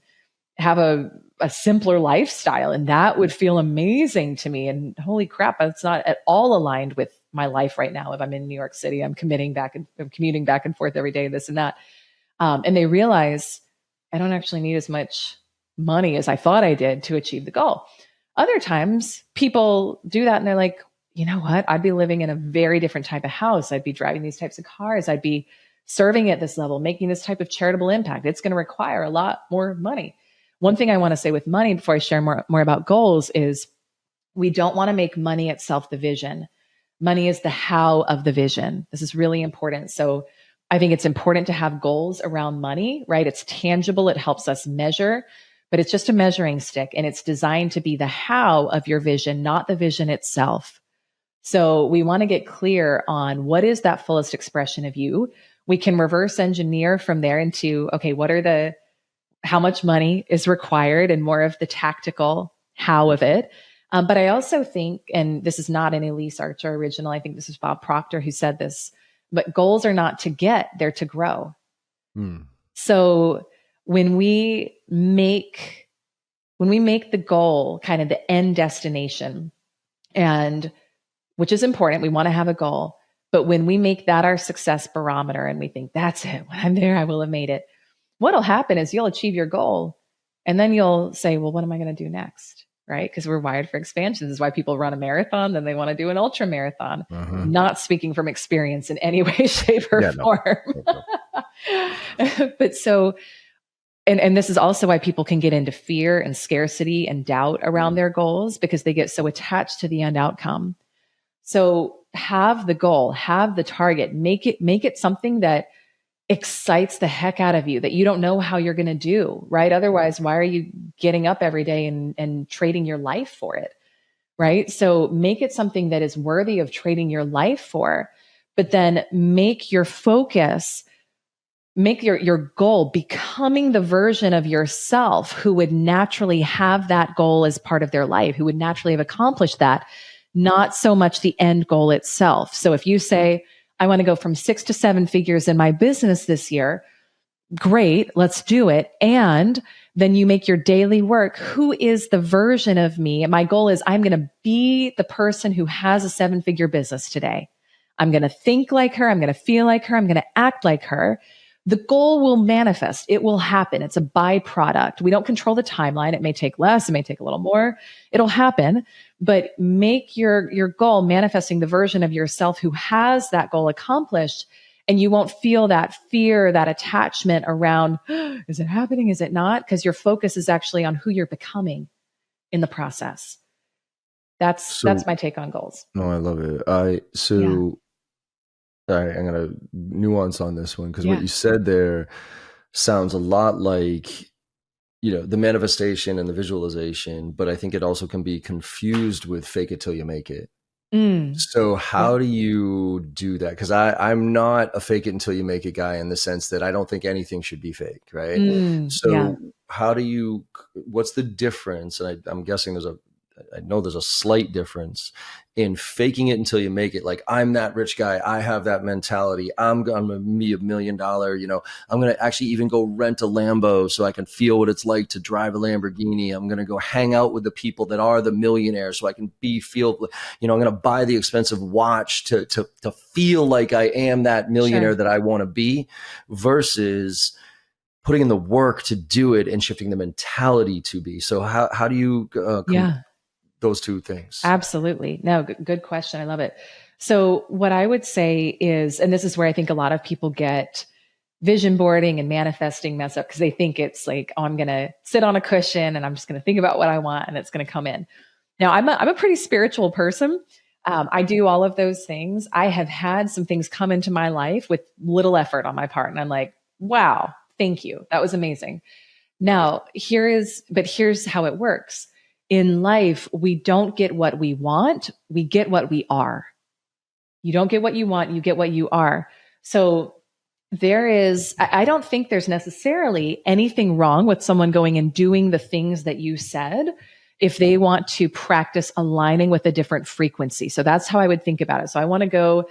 [SPEAKER 2] have a simpler lifestyle. And that would feel amazing to me. And holy crap, that's not at all aligned with my life right now. If I'm in New York City, I'm commuting back and forth every day, this and that. And they realize I don't actually need as much money as I thought I did to achieve the goal. Other times people do that and they're like, you know what? I'd be living in a very different type of house. I'd be driving these types of cars. I'd be serving at this level, making this type of charitable impact. It's going to require a lot more money. One thing I want to say with money before I share more about goals is we don't want to make money itself the vision. Money is the how of the vision. This is really important. So I think it's important to have goals around money, right? It's tangible. It helps us measure, but it's just a measuring stick and it's designed to be the how of your vision, not the vision itself. So we want to get clear on what is that fullest expression of you. We can reverse engineer from there into, okay, how much money is required and more of the tactical how of it. But I also think, and this is not an Elyse Archer original, I think this is Bob Proctor who said this, but goals are not to get, they're to grow. So when we make the goal kind of the end destination, and which is important, we want to have a goal, but when we make that our success barometer and we think that's it, when I'm there, I will have made it. What'll happen is you'll achieve your goal and then you'll say, well, what am I going to do next? Right? Because we're wired for expansion. This is why people run a marathon, then they want to do an ultra marathon. Not speaking from experience in any way, shape, or form. No. But so, and this is also why people can get into fear and scarcity and doubt around their goals because they get so attached to the end outcome. So have the goal, have the target, make it something that excites the heck out of you that you don't know how you're going to do, right? Otherwise, why are you getting up every day and trading your life for it, right? So make it something that is worthy of trading your life for, but then make your focus make your goal becoming the version of yourself who would naturally have that goal as part of their life, who would naturally have accomplished that, not so much the end goal itself. So if you say, I want to go from 6 to 7 figures in my business this year, great, let's do it. And then you make your daily work. Who is the version of me? And my goal is I'm going to be the person who has a 7-figure business today. I'm going to think like her. I'm going to feel like her. I'm going to act like her. The goal will manifest. It will happen. It's a byproduct. We don't control the timeline. It may take less. It may take a little more. It'll happen. But make your goal manifesting the version of yourself who has that goal accomplished. And you won't feel that fear, that attachment around, is it happening? Is it not? Because your focus is actually on who you're becoming in the process. That's my take on goals.
[SPEAKER 1] No, I love it. I'm going to nuance on this one because what you said there sounds a lot like, the manifestation and the visualization, but I think it also can be confused with fake it till you make it. So how do you do that? Because I'm not a fake it until you make it guy in the sense that I don't think anything should be fake, right? What's the difference? And I'm guessing I know there's a slight difference in faking it until you make it. Like, I'm that rich guy. I have that mentality. I'm going to be $1 million. I'm going to actually even go rent a Lambo so I can feel what it's like to drive a Lamborghini. I'm going to go hang out with the people that are the millionaires so I can I'm going to buy the expensive watch to feel like I am that millionaire that I want to be, versus putting in the work to do it and shifting the mentality to be. So how do you those two things?
[SPEAKER 2] Absolutely. No, good question. I love it. So what I would say is, and this is where I think a lot of people get vision boarding and manifesting mess up, because they think it's like, oh, I'm going to sit on a cushion and I'm just going to think about what I want and it's going to come in. Now, I'm a pretty spiritual person. I do all of those things. I have had some things come into my life with little effort on my part. And I'm like, wow, thank you. That was amazing. Now, here's how it works. In life, we don't get what we want. We get what we are. You don't get what you want. You get what you are. So I don't think there's necessarily anything wrong with someone going and doing the things that you said if they want to practice aligning with a different frequency. So that's how I would think about it. So I want to go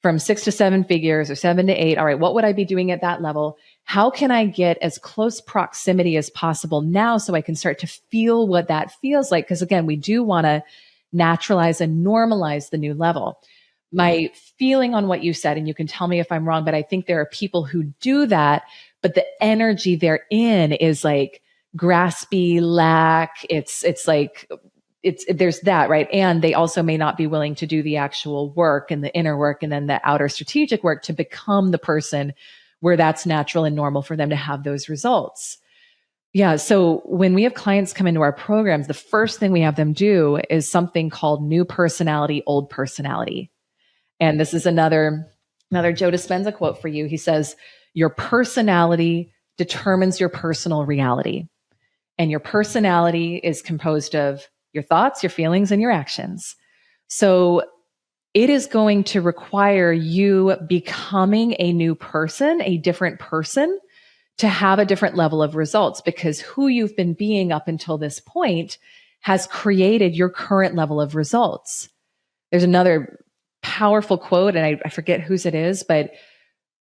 [SPEAKER 2] from 6 to 7 figures or 7 to 8. All right, what would I be doing at that level? How can I get as close proximity as possible now so I can start to feel what that feels like? Because again, we do want to naturalize and normalize the new level. My feeling on what you said, and you can tell me if I'm wrong, but I think there are people who do that, but the energy they're in is like graspy, lack. It's there's that, right? And they also may not be willing to do the actual work and the inner work and then the outer strategic work to become the person where that's natural and normal for them to have those results. Yeah. So when we have clients come into our programs, the first thing we have them do is something called new personality, old personality. And this is another Joe Dispenza quote for you. He says, your personality determines your personal reality. And your personality is composed of your thoughts, your feelings, and your actions. So it is going to require you becoming a new person, a different person, to have a different level of results, because who you've been being up until this point has created your current level of results. There's another powerful quote, and I forget whose it is, but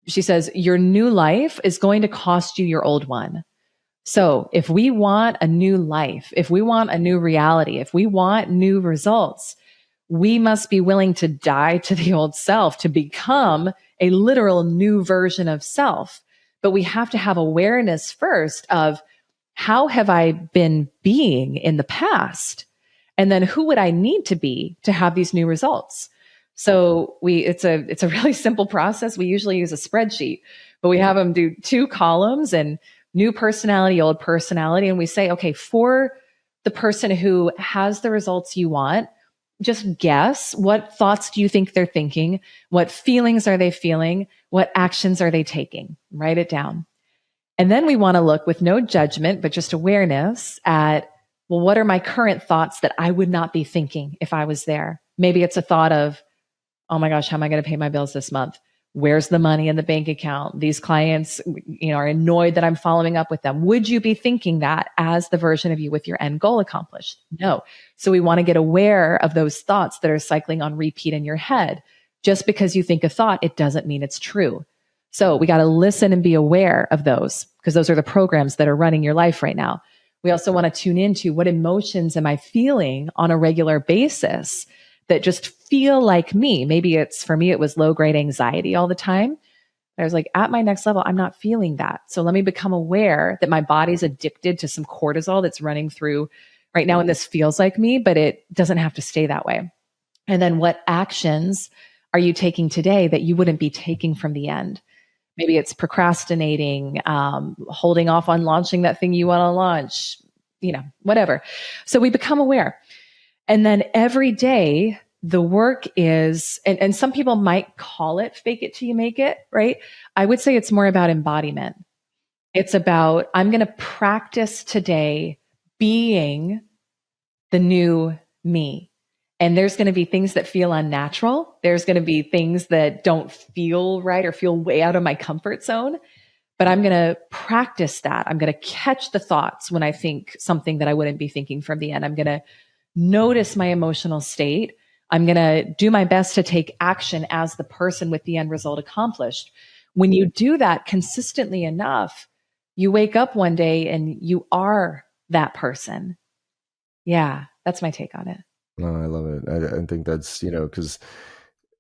[SPEAKER 2] she says, your new life is going to cost you your old one. So if we want a new life, if we want a new reality, if we want new results, we must be willing to die to the old self to become a literal new version of self. But we have to have awareness first of how have I been being in the past? And then who would I need to be to have these new results? So it's a really simple process. We usually use a spreadsheet, but we have them do 2 columns and new personality, old personality. And we say, okay, for the person who has the results you want, just guess, what thoughts do you think they're thinking? What feelings are they feeling? What actions are they taking? Write it down. And then we want to look with no judgment, but just awareness at, well, what are my current thoughts that I would not be thinking if I was there? Maybe it's a thought of, oh my gosh, how am I going to pay my bills this month? Where's the money in the bank account? These clients, are annoyed that I'm following up with them. Would you be thinking that as the version of you with your end goal accomplished? No. So we want to get aware of those thoughts that are cycling on repeat in your head. Just because you think a thought, it doesn't mean it's true. So we got to listen and be aware of those, because those are the programs that are running your life right now. We also want to tune into, what emotions am I feeling on a regular basis that just feel like me? Maybe for me, it was low grade anxiety all the time. I was like, at my next level, I'm not feeling that. So let me become aware that my body's addicted to some cortisol that's running through right now. And this feels like me, but it doesn't have to stay that way. And then what actions are you taking today that you wouldn't be taking from the end? Maybe it's procrastinating, holding off on launching that thing you want to launch, whatever. So we become aware. And then every day, the work is, and some people might call it fake it till you make it, right? I would say it's more about embodiment. It's about, I'm going to practice today being the new me. And there's going to be things that feel unnatural. There's going to be things that don't feel right or feel way out of my comfort zone. But I'm going to practice that. I'm going to catch the thoughts when I think something that I wouldn't be thinking from the end. I'm going to notice my emotional state. I'm going to do my best to take action as the person with the end result accomplished. When you do that consistently enough, you wake up one day and you are that person. Yeah, that's my take on it.
[SPEAKER 1] No, I love it. I think that's, because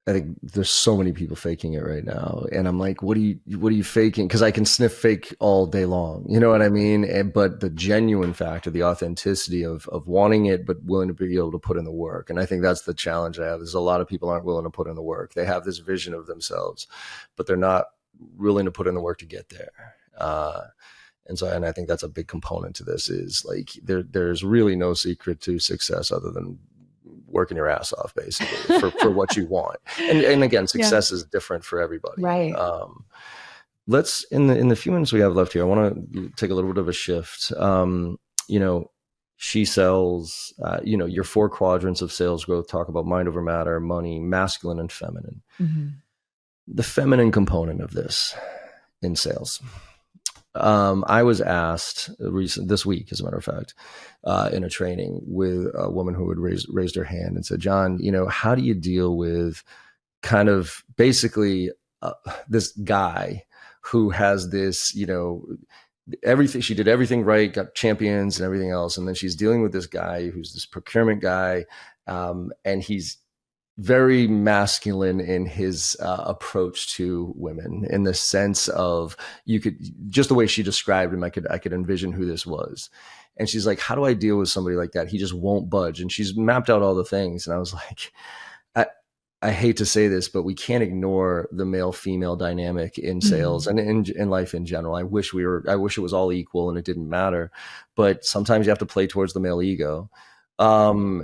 [SPEAKER 1] I think there's so many people faking it right now. And I'm like, what are you faking? Because I can sniff fake all day long. You know what I mean? But the genuine factor, the authenticity of wanting it, but willing to be able to put in the work. And I think that's the challenge I have, is a lot of people aren't willing to put in the work. They have this vision of themselves, but they're not willing to put in the work to get there. And I think that's a big component to this, is like, there's really no secret to success other than working your ass off, basically, for what you want. And again, success is different for everybody.
[SPEAKER 2] Right.
[SPEAKER 1] Let's, in the few minutes we have left here, I want to take a little bit of a shift. She sells, your 4 quadrants of sales growth talk about mind over matter, money, masculine and feminine. Mm-hmm. The feminine component of this in sales. I was asked this week, as a matter of fact, in a training with a woman who had raised her hand and said, John, how do you deal with kind of basically this guy who has this, everything, she did everything right, got champions and everything else. And then she's dealing with this guy who's this procurement guy. And he's very masculine in his approach to women, in the sense of, just the way she described him, I could envision who this was. And she's like, how do I deal with somebody like that? He just won't budge. And she's mapped out all the things. And I was like, I hate to say this, but we can't ignore the male-female dynamic in sales and in life in general. I wish it was all equal and it didn't matter, but sometimes you have to play towards the male ego. But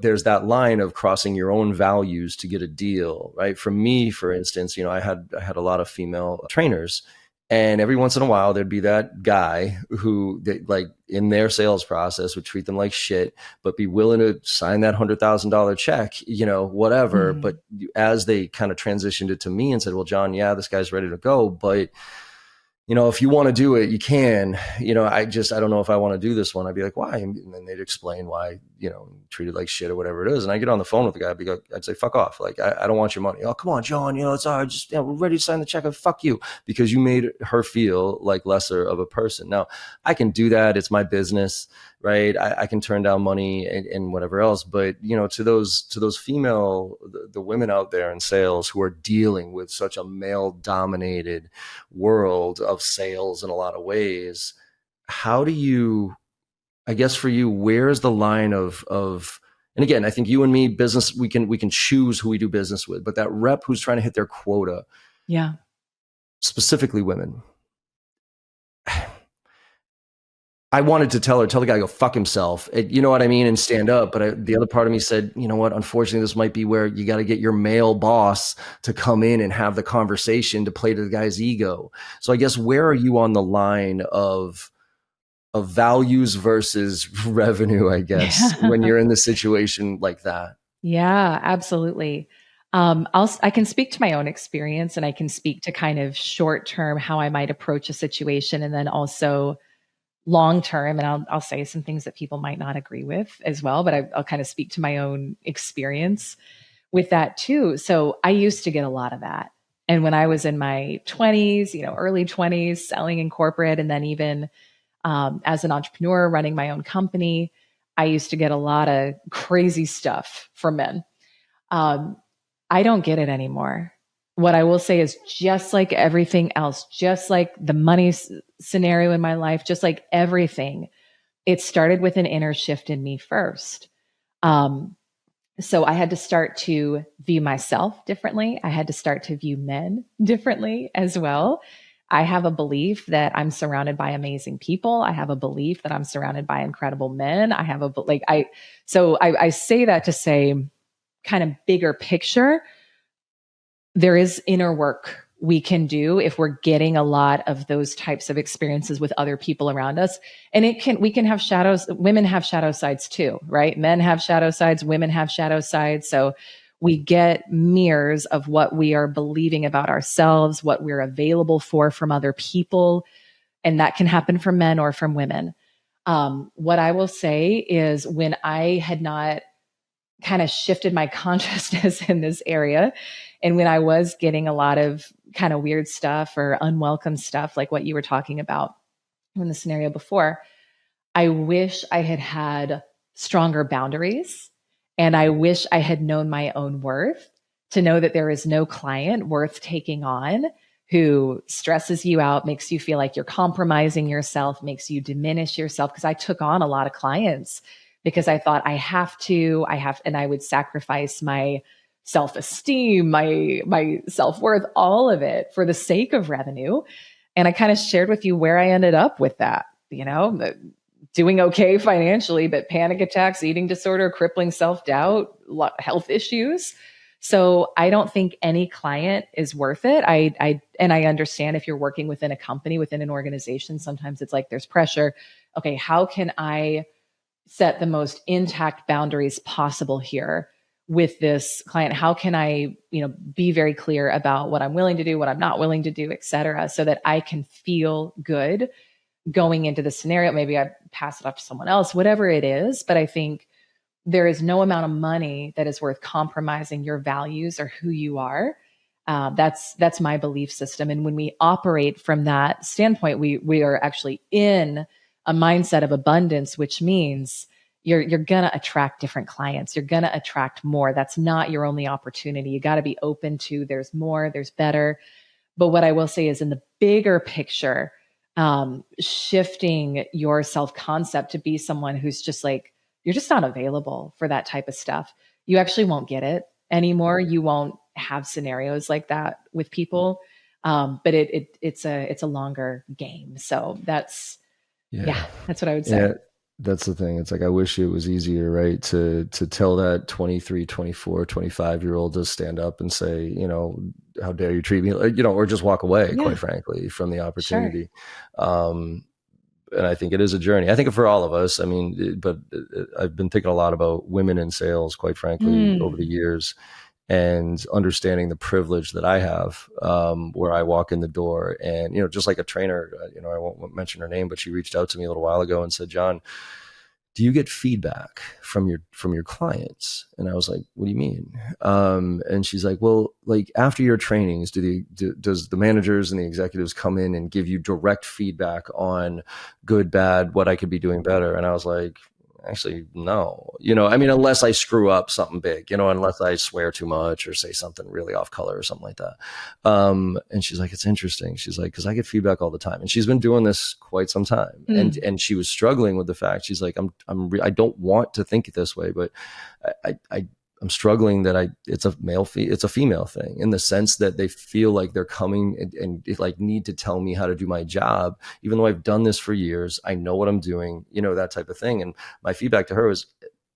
[SPEAKER 1] there's that line of crossing your own values to get a deal, right? For me, for instance, I had a lot of female trainers, and every once in a while there'd be that guy who, like, in their sales process, would treat them like shit, but be willing to sign that $100,000 check, whatever. Mm-hmm. But as they kind of transitioned it to me and said, well, John, yeah, this guy's ready to go, but if you want to do it, you can. I don't know if I want to do this one. I'd be like, why? And then they'd explain why, treated like shit or whatever it is. And I get on the phone with the guy, I'd say, fuck off. Like, I don't want your money. Oh, come on, John. It's all right. Just, we're ready to sign the check. Fuck you. Because you made her feel like lesser of a person. Now, I can do that. It's my business, right? I can turn down money and whatever else. But, to those female, the women out there in sales who are dealing with such a male dominated world of sales in a lot of ways, how do you, I guess for you, where's the line of, and again, I think you and me, business, we can choose who we do business with, but that rep who's trying to hit their quota, specifically women, I wanted to tell the guy to go fuck himself, you know what I mean, and stand up. But the other part of me said, you know what, unfortunately, this might be where you got to get your male boss to come in and have the conversation to play to the guy's ego. So I guess, where are you on the line of values versus revenue, I guess, when you're in the situation like that?
[SPEAKER 2] Yeah, absolutely. I can speak to my own experience, and I can speak to kind of short term how I might approach a situation, and then also long term. And I'll say some things that people might not agree with as well, but I'll kind of speak to my own experience with that too. So I used to get a lot of that. And when I was in my 20s, early 20s, selling in corporate, and then even as an entrepreneur running my own company, I used to get a lot of crazy stuff from men. I don't get it anymore. What I will say is, just like everything else, just like the money scenario in my life, just like everything, it started with an inner shift in me first. So I had to start to view myself differently. I had to start to view men differently as well. I have a belief that I'm surrounded by amazing people. I have a belief that I'm surrounded by incredible men. I have I say that to say, kind of bigger picture, there is inner work we can do if we're getting a lot of those types of experiences with other people around us. And we can have shadows. Women have shadow sides too, right? Men have shadow sides, women have shadow sides. So we get mirrors of what we are believing about ourselves, what we're available for from other people. And that can happen from men or from women. What I will say is, when I had not kind of shifted my consciousness in this area, and when I was getting a lot of kind of weird stuff or unwelcome stuff, like what you were talking about in the scenario before, I wish I had had stronger boundaries. And I wish I had known my own worth, to know that there is no client worth taking on who stresses you out, makes you feel like you're compromising yourself, makes you diminish yourself. Because I took on a lot of clients because I thought and I would sacrifice my self-esteem, my self-worth, all of it for the sake of revenue. And I kind of shared with you where I ended up with that, doing okay financially, but panic attacks, eating disorder, crippling self-doubt, health issues. So I don't think any client is worth it. I understand if you're working within a company, within an organization, sometimes it's like there's pressure. Okay, how can I set the most intact boundaries possible here with this client? How can I, be very clear about what I'm willing to do, what I'm not willing to do, et cetera, so that I can feel good going into the scenario? Maybe I pass it off to someone else, whatever it is. But I think there is no amount of money that is worth compromising your values or who you are. That's my belief system. And when we operate from that standpoint, we are actually in a mindset of abundance, which means you're going to attract different clients. You're going to attract more. That's not your only opportunity. You got to be open to, there's more, there's better. But what I will say is, in the bigger picture, shifting your self-concept to be someone who's just like, you're just not available for that type of stuff. You actually won't get it anymore. You won't have scenarios like that with people. But it's a longer game. So that's what I would say.
[SPEAKER 1] Yeah, that's the thing. It's like, I wish it was easier, right? To tell that 23, 24, 25-year-old to stand up and say, how dare you treat me, or just walk away, quite frankly, from the opportunity. Sure. And I think it is a journey. I think for all of us, but I've been thinking a lot about women in sales, quite frankly, over the years, and understanding the privilege that I have, where I walk in the door and, just like a trainer, I won't mention her name, but she reached out to me a little while ago and said, "John, do you get feedback from your clients?" And I was like, "What do you mean?" And she's like, "Well, like after your trainings, does the managers and the executives come in and give you direct feedback on good, bad, what I could be doing better?" And I was like, "Actually, no, unless I screw up something big, unless I swear too much or say something really off color or something like that." And she's like, "It's interesting." She's like, "Cause I get feedback all the time." And she's been doing this quite some time. And she was struggling with the fact, she's like, I don't want to think this way, but I'm struggling that it's a female thing, in the sense that they feel like they're coming and like need to tell me how to do my job, even though I've done this for years. I know what I'm doing, that type of thing. And my feedback to her was,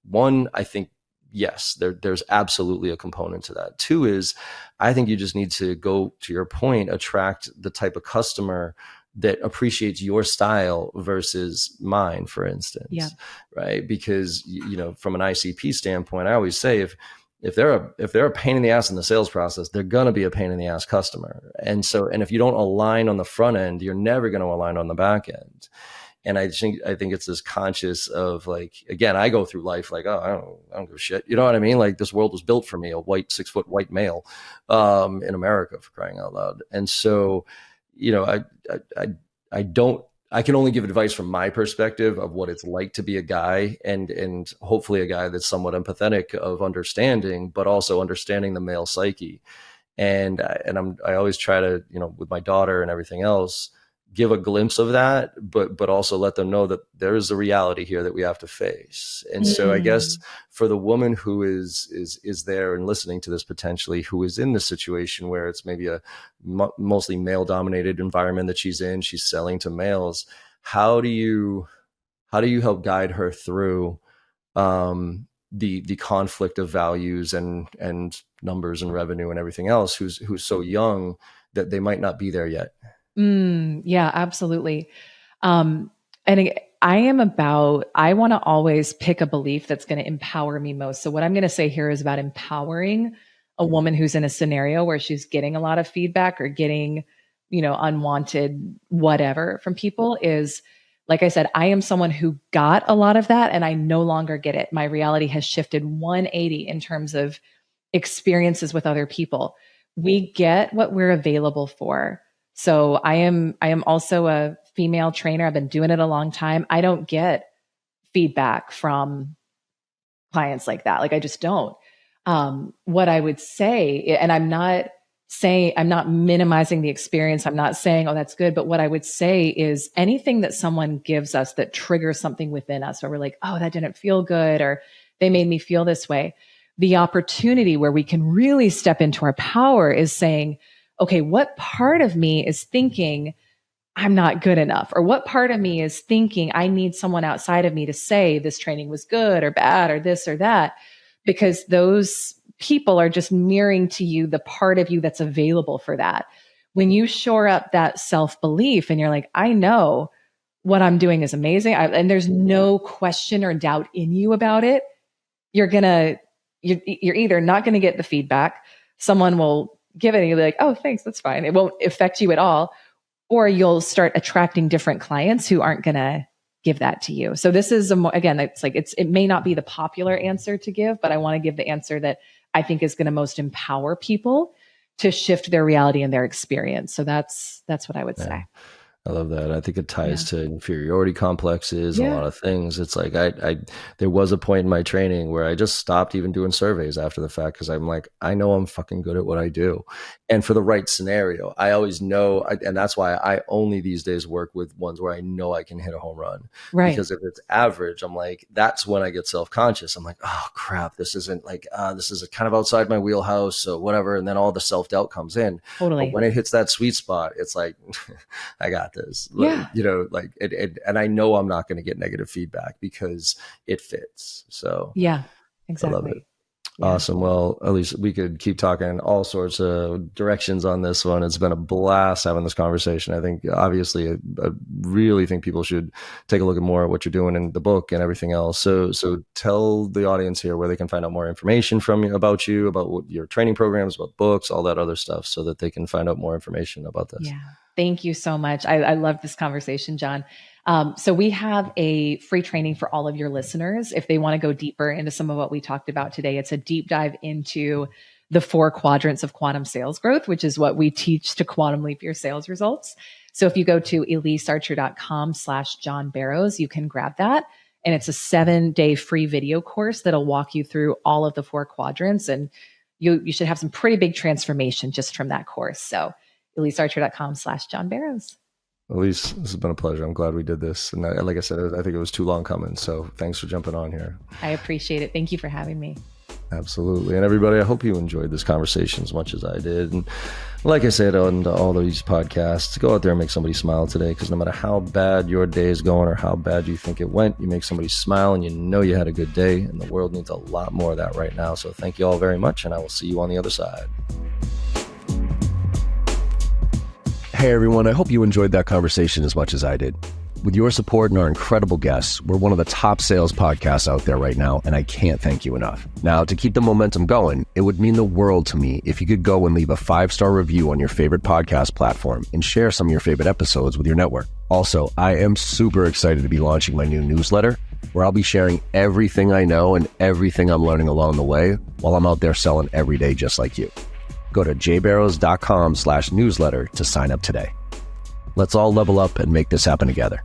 [SPEAKER 1] one, I think, yes, there's absolutely a component to that. Two is, I think you just need to go, to your point, attract the type of customer that appreciates your style versus mine, for instance. Right? Because, from an ICP standpoint, I always say, if they're a pain in the ass in the sales process, they're going to be a pain in the ass customer. And if you don't align on the front end, you're never going to align on the back end. And I think it's this conscious of like, again, I go through life like, oh, I don't give a shit. You know what I mean? Like this world was built for me, a white 6-foot white male, in America, for crying out loud. And so, I can only give advice from my perspective of what it's like to be a guy, and hopefully a guy that's somewhat empathetic of understanding, but also understanding the male psyche. And I always try to, with my daughter and everything else, give a glimpse of that, but also let them know that there is a reality here that we have to face. And so I guess for the woman who is there and listening to this potentially, who is in this situation where it's maybe a mostly male dominated environment that she's in, she's selling to males. How do you help guide her through the conflict of values and numbers and revenue and everything else, who's so young that they might not be there yet?
[SPEAKER 2] Yeah, absolutely. And I want to always pick a belief that's going to empower me most. So what I'm going to say here is about empowering a woman who's in a scenario where she's getting a lot of feedback or getting, unwanted whatever from people is, like I said, I am someone who got a lot of that and I no longer get it. My reality has shifted 180 in terms of experiences with other people. We get what we're available for. So I am also a female trainer. I've been doing it a long time. I don't get feedback from clients like that. Like I just don't. What I would say, and I'm not minimizing the experience. I'm not saying, oh, that's good. But what I would say is anything that someone gives us that triggers something within us, where we're like, oh, that didn't feel good, or they made me feel this way. The opportunity where we can really step into our power is saying, okay, what part of me is thinking I'm not good enough? Or what part of me is thinking I need someone outside of me to say this training was good or bad or this or that? Because those people are just mirroring to you the part of you that's available for that. When you shore up that self-belief and you're like, I know what I'm doing is amazing, and there's no question or doubt in you about it, you're either not going to get the feedback, someone will give it and you'll be like, oh, thanks, that's fine. It won't affect you at all. Or you'll start attracting different clients who aren't going to give that to you. So this is, it may not be the popular answer to give, but I want to give the answer that I think is going to most empower people to shift their reality and their experience. So that's what I would say.
[SPEAKER 1] I love that. I think it ties to inferiority complexes and a lot of things. It's like there was a point in my training where I just stopped even doing surveys after the fact, because I'm like, I know I'm fucking good at what I do. And for the right scenario, I always know, and that's why I only these days work with ones where I know I can hit a home run. Right. Because if it's average, I'm like, that's when I get self-conscious. I'm like, oh crap, this isn't like, this is kind of outside my wheelhouse, so whatever. And then all the self-doubt comes in. Totally. But when it hits that sweet spot, it's like, I got this. Yeah. And I know I'm not going to get negative feedback because it fits. So yeah, exactly. I love it. Yeah. Awesome. Well, Elyse, we could keep talking all sorts of directions on this one. It's been a blast having this conversation. I think, obviously, I really think people should take a look at more at what you're doing in the book and everything else. So tell the audience here where they can find out more information from you, about what your training programs, about books, all that other stuff, so that they can find out more information about this. Yeah.
[SPEAKER 2] Thank you so much. I love this conversation, John. So we have a free training for all of your listeners. If they want to go deeper into some of what we talked about today, it's a deep dive into the 4 quadrants of quantum sales growth, which is what we teach to quantum leap your sales results. So if you go to ElyseArcher.com/John Barrows, you can grab that. And it's a 7-day free video course that'll walk you through all of the 4 quadrants. And you should have some pretty big transformation just from that course. So ElyseArcher.com/John Barrows.
[SPEAKER 1] Elyse, this has been a pleasure. I'm glad we did this. And like I said, I think it was too long coming. So thanks for jumping on here.
[SPEAKER 2] I appreciate it. Thank you for having me.
[SPEAKER 1] Absolutely. And everybody, I hope you enjoyed this conversation as much as I did. And like I said on all these podcasts, go out there and make somebody smile today, because no matter how bad your day is going or how bad you think it went, you make somebody smile and you know you had a good day. And the world needs a lot more of that right now. So thank you all very much. And I will see you on the other side.
[SPEAKER 3] Hey everyone, I hope you enjoyed that conversation as much as I did.
[SPEAKER 1] With your support and our incredible guests, we're one of the top sales podcasts out there right now, and I can't thank you enough. Now, to keep the momentum going, it would mean the world to me if you could go and leave a 5-star review on your favorite podcast platform and share some of your favorite episodes with your network. Also, I am super excited to be launching my new newsletter, where I'll be sharing everything I know and everything I'm learning along the way while I'm out there selling every day just like you. Go to jbarrows.com/newsletter to sign up today. Let's all level up and make this happen together.